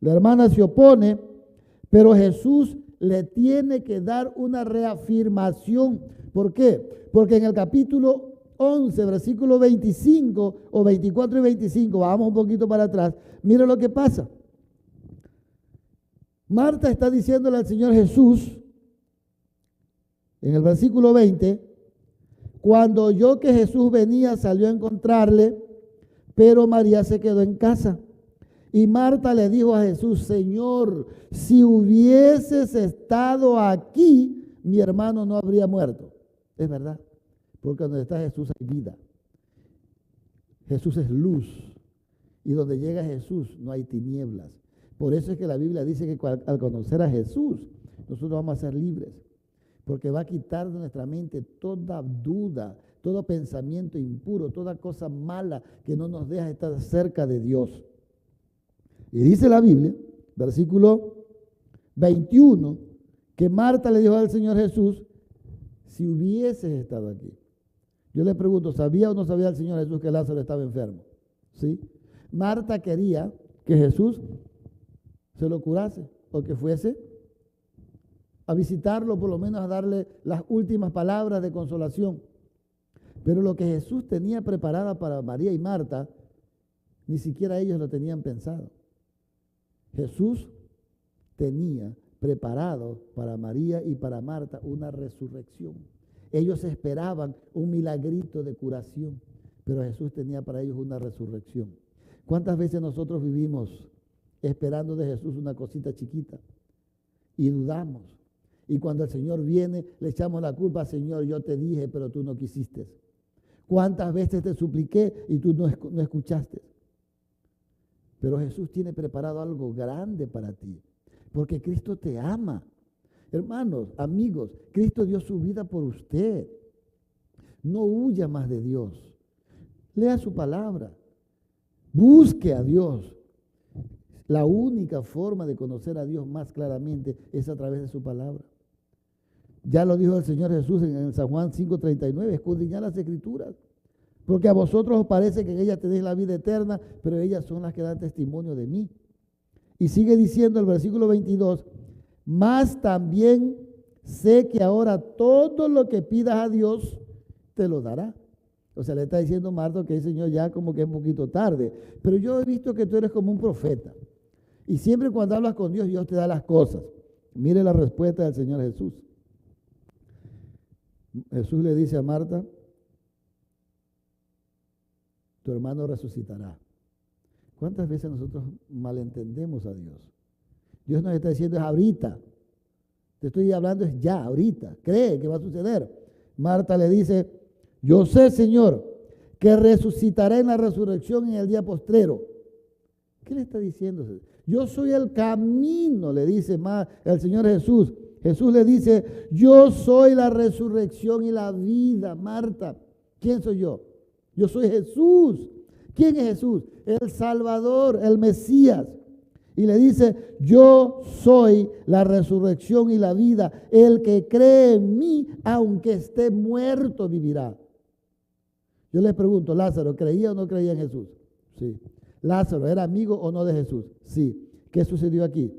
La hermana se opone, pero Jesús le tiene que dar una reafirmación. ¿Por qué? Porque en el capítulo 11, versículo 25 o 24 y 25, vamos un poquito para atrás, mira lo que pasa. Marta está diciéndole al Señor Jesús, en el versículo 20, cuando oyó que Jesús venía, salió a encontrarle, pero María se quedó en casa. Y Marta le dijo a Jesús, Señor, si hubieses estado aquí, mi hermano no habría muerto. Es verdad, porque donde está Jesús hay vida. Jesús es luz. Y donde llega Jesús no hay tinieblas. Por eso es que la Biblia dice que al conocer a Jesús, nosotros vamos a ser libres. Porque va a quitar de nuestra mente toda duda, todo pensamiento impuro, toda cosa mala que no nos deja estar cerca de Dios. Y dice la Biblia, versículo 21, que Marta le dijo al Señor Jesús, si hubieses estado aquí. Yo le pregunto, ¿sabía o no sabía el Señor Jesús que Lázaro estaba enfermo? ¿Sí? Marta quería que Jesús se lo curase o que fuese a visitarlo, por lo menos a darle las últimas palabras de consolación. Pero lo que Jesús tenía preparada para María y Marta, ni siquiera ellos lo tenían pensado. Jesús tenía preparado para María y para Marta una resurrección. Ellos esperaban un milagrito de curación, pero Jesús tenía para ellos una resurrección. ¿Cuántas veces nosotros vivimos esperando de Jesús una cosita chiquita y dudamos? Y cuando el Señor viene, le echamos la culpa, Señor, yo te dije, pero tú no quisiste. ¿Cuántas veces te supliqué y tú no escuchaste? Pero Jesús tiene preparado algo grande para ti, porque Cristo te ama. Hermanos, amigos, Cristo dio su vida por usted. No huya más de Dios. Lea su palabra. Busque a Dios. La única forma de conocer a Dios más claramente es a través de su palabra. Ya lo dijo el Señor Jesús en San Juan 5:39, escudriñad las Escrituras, porque a vosotros os parece que en ellas tenéis la vida eterna, pero ellas son las que dan testimonio de mí. Y sigue diciendo el versículo 22, más también sé que ahora todo lo que pidas a Dios te lo dará. O sea, le está diciendo Marta que el Señor ya como que es un poquito tarde, pero yo he visto que tú eres como un profeta. Y siempre cuando hablas con Dios, Dios te da las cosas. Mire la respuesta del Señor Jesús. Jesús le dice a Marta, tu hermano resucitará. ¿Cuántas veces nosotros malentendemos a Dios? Dios nos está diciendo es ahorita. Te estoy hablando es ya, ahorita. Cree que va a suceder. Marta le dice, yo sé, Señor, que resucitará en la resurrección en el día postrero. ¿Qué le está diciendo? Yo soy el camino, le dice el Señor Jesús. Jesús le dice, yo soy la resurrección y la vida, Marta. ¿Quién soy yo? Yo soy Jesús. ¿Quién es Jesús? El Salvador, el Mesías. Y le dice, yo soy la resurrección y la vida. El que cree en mí, aunque esté muerto, vivirá. Yo les pregunto, Lázaro, ¿creía o no creía en Jesús? Sí. Lázaro, ¿era amigo o no de Jesús? Sí. ¿Qué sucedió aquí?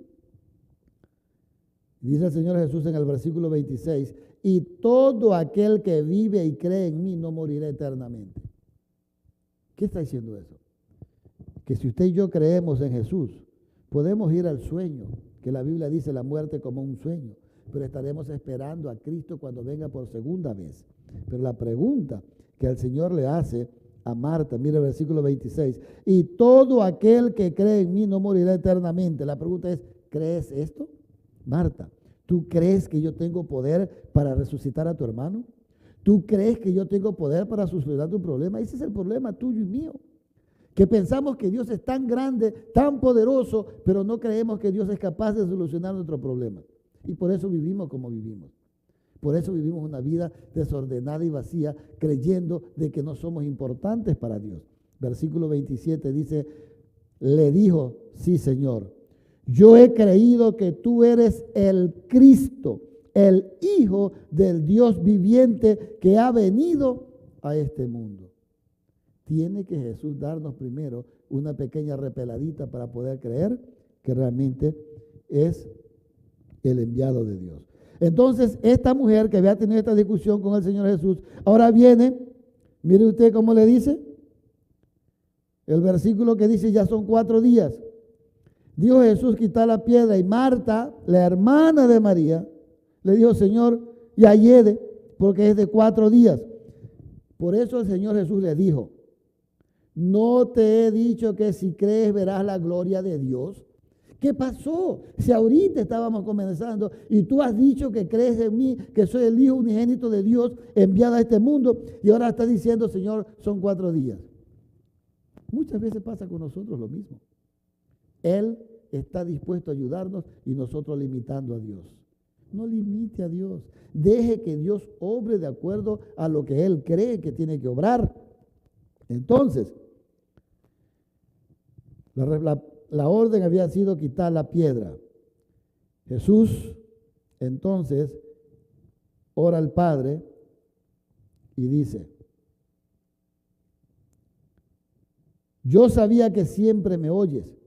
Dice el Señor Jesús en el versículo 26, y todo aquel que vive y cree en mí no morirá eternamente. ¿Qué está diciendo eso? Que si usted y yo creemos en Jesús, podemos ir al sueño, que la Biblia dice la muerte como un sueño, pero estaremos esperando a Cristo cuando venga por segunda vez. Pero la pregunta que el Señor le hace a Marta, mire el versículo 26, y todo aquel que cree en mí no morirá eternamente. La pregunta es, ¿crees esto? Marta, ¿tú crees que yo tengo poder para resucitar a tu hermano? ¿Tú crees que yo tengo poder para solucionar tu problema? Ese es el problema tuyo y mío. Que pensamos que Dios es tan grande, tan poderoso, pero no creemos que Dios es capaz de solucionar nuestro problema. Y por eso vivimos como vivimos. Por eso vivimos una vida desordenada y vacía, creyendo de que no somos importantes para Dios. Versículo 27 dice, le dijo, sí, Señor, yo he creído que tú eres el Cristo, el Hijo del Dios viviente que ha venido a este mundo. Tiene que Jesús darnos primero una pequeña repeladita para poder creer que realmente es el enviado de Dios. Entonces, esta mujer que había tenido esta discusión con el Señor Jesús, ahora viene, mire usted cómo le dice, el versículo que dice, ya son 4 días. Dijo Jesús, quita la piedra, y Marta, la hermana de María, le dijo, Señor, ya hiede, porque es de 4 días. Por eso el Señor Jesús le dijo, ¿no te he dicho que si crees verás la gloria de Dios? ¿Qué pasó? Si ahorita estábamos comenzando y tú has dicho que crees en mí, que soy el Hijo unigénito de Dios enviado a este mundo, y ahora estás diciendo, Señor, son 4 días. Muchas veces pasa con nosotros lo mismo. Él está dispuesto a ayudarnos y nosotros limitando a Dios. No limite a Dios. Deje que Dios obre de acuerdo a lo que Él cree que tiene que obrar. Entonces, la orden había sido quitar la piedra. Jesús, entonces, ora al Padre y dice, yo sabía que siempre me oyes,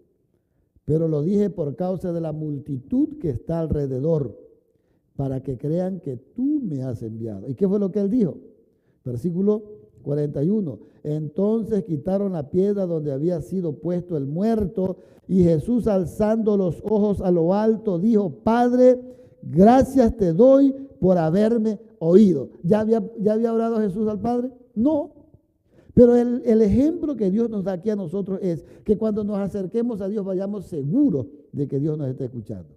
pero lo dije por causa de la multitud que está alrededor, para que crean que tú me has enviado. ¿Y qué fue lo que él dijo? Versículo 41. Entonces quitaron la piedra donde había sido puesto el muerto, y Jesús, alzando los ojos a lo alto, dijo, Padre, gracias te doy por haberme oído. ¿Ya había orado Jesús al Padre? No. Pero el ejemplo que Dios nos da aquí a nosotros es que cuando nos acerquemos a Dios vayamos seguros de que Dios nos está escuchando.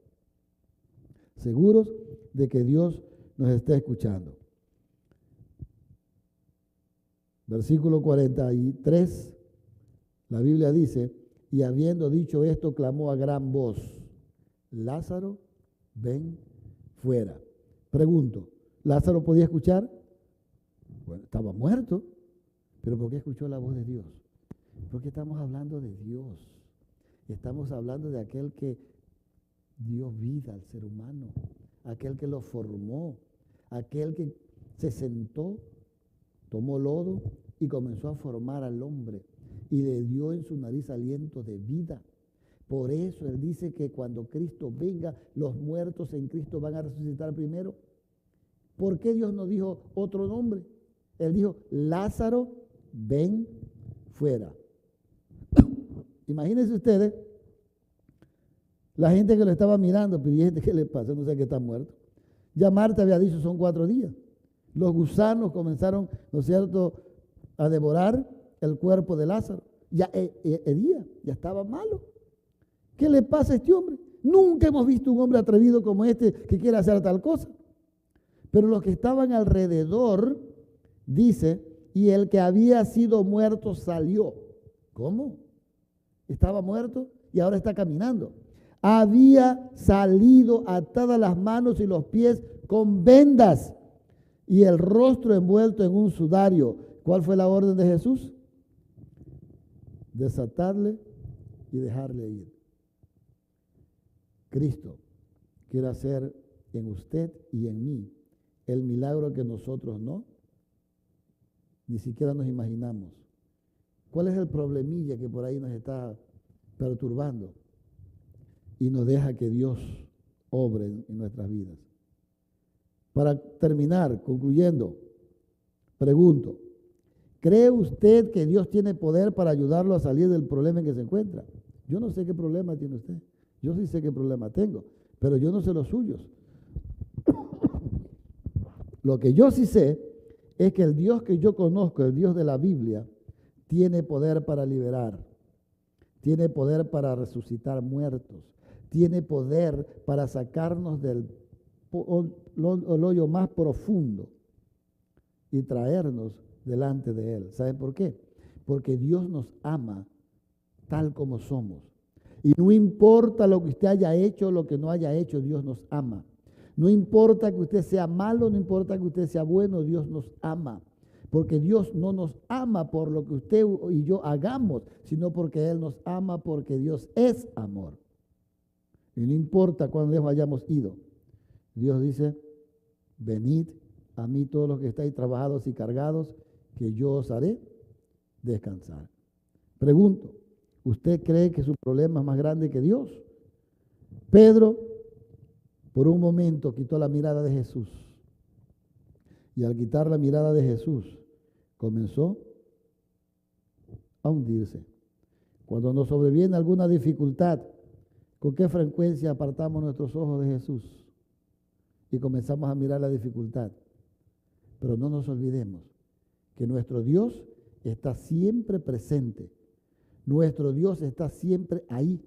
Seguros de que Dios nos está escuchando. Versículo 43, la Biblia dice, y habiendo dicho esto, clamó a gran voz, Lázaro, ven fuera. Pregunto, ¿Lázaro podía escuchar? Bueno, estaba muerto, pero ¿por qué escuchó la voz de Dios? Porque estamos hablando de Dios. Estamos hablando de aquel que dio vida al ser humano, aquel que lo formó, aquel que se sentó, tomó lodo y comenzó a formar al hombre y le dio en su nariz aliento de vida. Por eso él dice que cuando Cristo venga, los muertos en Cristo van a resucitar primero. ¿Por qué Dios no dijo otro nombre? Él dijo, Lázaro, ven fuera. Imagínense ustedes, la gente que lo estaba mirando, pero ¿y gente qué le pasa? No sé qué está muerto. Ya Marta había dicho, son 4 días. Los gusanos comenzaron, ¿no es cierto?, a devorar el cuerpo de Lázaro. Ya hedía, ya estaba malo. ¿Qué le pasa a este hombre? Nunca hemos visto un hombre atrevido como este que quiere hacer tal cosa. Pero los que estaban alrededor, dice, y el que había sido muerto salió. ¿Cómo? Estaba muerto y ahora está caminando. Había salido atadas las manos y los pies con vendas y el rostro envuelto en un sudario. ¿Cuál fue la orden de Jesús? Desatarle y dejarle ir. Cristo quiere hacer en usted y en mí el milagro que nosotros ni siquiera nos imaginamos. ¿Cuál es el problemilla que por ahí nos está perturbando y nos deja que Dios obre en nuestras vidas? Para terminar, concluyendo, pregunto, ¿cree usted que Dios tiene poder para ayudarlo a salir del problema en que se encuentra? Yo no sé qué problema tiene usted. Yo sí sé qué problema tengo, pero yo no sé los suyos. Lo que yo sí sé es que el Dios que yo conozco, el Dios de la Biblia, tiene poder para liberar, tiene poder para resucitar muertos, tiene poder para sacarnos del hoyo más profundo y traernos delante de Él. ¿Saben por qué? Porque Dios nos ama tal como somos. Y no importa lo que usted haya hecho o lo que no haya hecho, Dios nos ama. No importa que usted sea malo, no importa que usted sea bueno, Dios nos ama. Porque Dios no nos ama por lo que usted y yo hagamos, sino porque Él nos ama, porque Dios es amor. Y no importa cuán lejos hayamos ido. Dios dice, venid a mí todos los que estáis trabajados y cargados, que yo os haré descansar. Pregunto, ¿usted cree que su problema es más grande que Dios? Pedro, por un momento, quitó la mirada de Jesús. Y al quitar la mirada de Jesús, comenzó a hundirse. Cuando nos sobreviene alguna dificultad, ¿con qué frecuencia apartamos nuestros ojos de Jesús? Y comenzamos a mirar la dificultad. Pero no nos olvidemos que nuestro Dios está siempre presente. Nuestro Dios está siempre ahí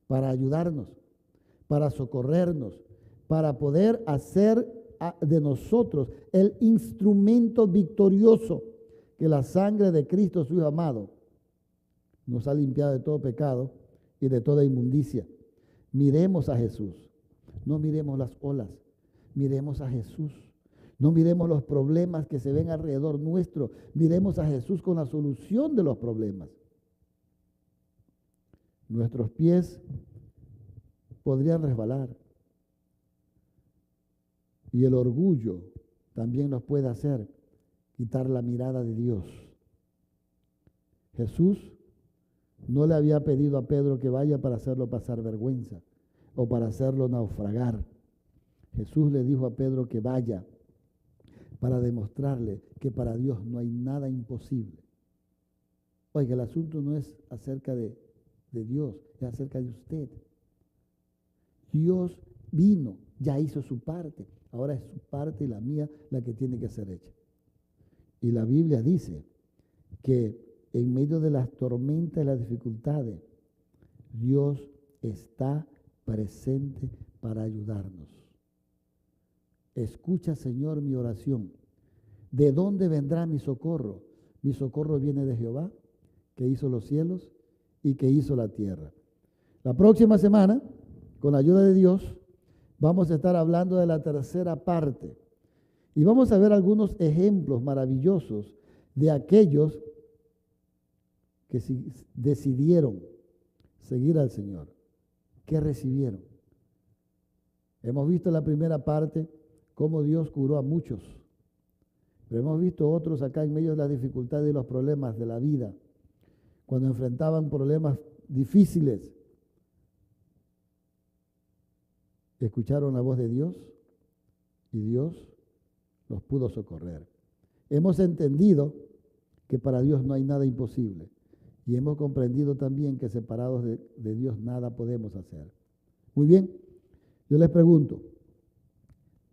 para ayudarnos, para socorrernos, para poder hacer de nosotros el instrumento victorioso que la sangre de Cristo, su Hijo amado, nos ha limpiado de todo pecado y de toda inmundicia. Miremos a Jesús, no miremos las olas, miremos a Jesús. No miremos los problemas que se ven alrededor nuestro, miremos a Jesús con la solución de los problemas. Nuestros pies podrían resbalar y el orgullo también nos puede hacer quitar la mirada de Dios. Jesús no le había pedido a Pedro que vaya para hacerlo pasar vergüenza o para hacerlo naufragar. Jesús le dijo a Pedro que vaya para demostrarle que para Dios no hay nada imposible. Oiga, el asunto no es acerca de Dios, es acerca de usted. Dios vino, ya hizo su parte, ahora es su parte y la mía la que tiene que ser hecha. Y la Biblia dice que en medio de las tormentas y las dificultades, Dios está presente para ayudarnos. Escucha, Señor, mi oración. ¿De dónde vendrá mi socorro? Mi socorro viene de Jehová, que hizo los cielos y que hizo la tierra. La próxima semana, con la ayuda de Dios, vamos a estar hablando de la tercera parte. Y vamos a ver algunos ejemplos maravillosos de aquellos que decidieron seguir al Señor. ¿Qué recibieron? Hemos visto en la primera parte cómo Dios curó a muchos. Pero hemos visto otros acá en medio de las dificultades y los problemas de la vida, cuando enfrentaban problemas difíciles, escucharon la voz de Dios y Dios los pudo socorrer. Hemos entendido que para Dios no hay nada imposible y hemos comprendido también que separados de Dios nada podemos hacer. Muy bien, yo les pregunto,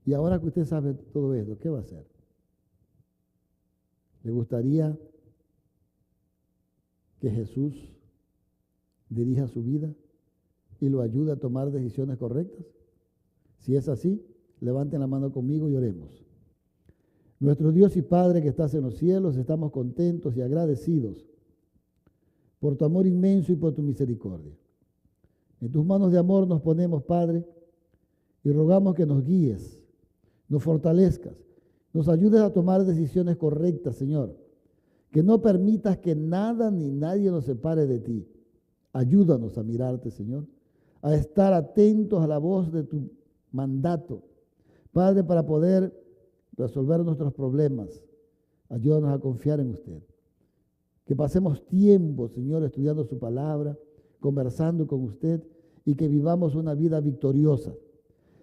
y ahora que usted sabe todo esto, ¿qué va a hacer? ¿Le gustaría que Jesús dirija su vida y lo ayude a tomar decisiones correctas? Si es así, levanten la mano conmigo y oremos. Nuestro Dios y Padre que estás en los cielos, estamos contentos y agradecidos por tu amor inmenso y por tu misericordia. En tus manos de amor nos ponemos, Padre, y rogamos que nos guíes, nos fortalezcas, nos ayudes a tomar decisiones correctas, Señor, que no permitas que nada ni nadie nos separe de ti. Ayúdanos a mirarte, Señor, a estar atentos a la voz de tu mandato, Padre, para poder resolver nuestros problemas. Ayúdanos a confiar en usted. Que pasemos tiempo, Señor, estudiando su palabra, conversando con usted y que vivamos una vida victoriosa.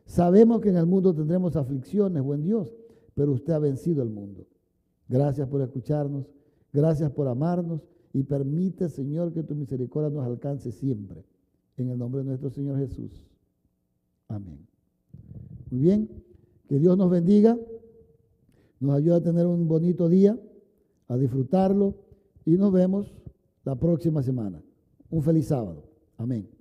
Sabemos que en el mundo tendremos aflicciones, buen Dios, pero usted ha vencido el mundo. Gracias por escucharnos, gracias por amarnos y permite, Señor, que tu misericordia nos alcance siempre. En el nombre de nuestro Señor Jesús. Amén. Muy bien, que Dios nos bendiga, nos ayude a tener un bonito día, a disfrutarlo y nos vemos la próxima semana. Un feliz sábado. Amén.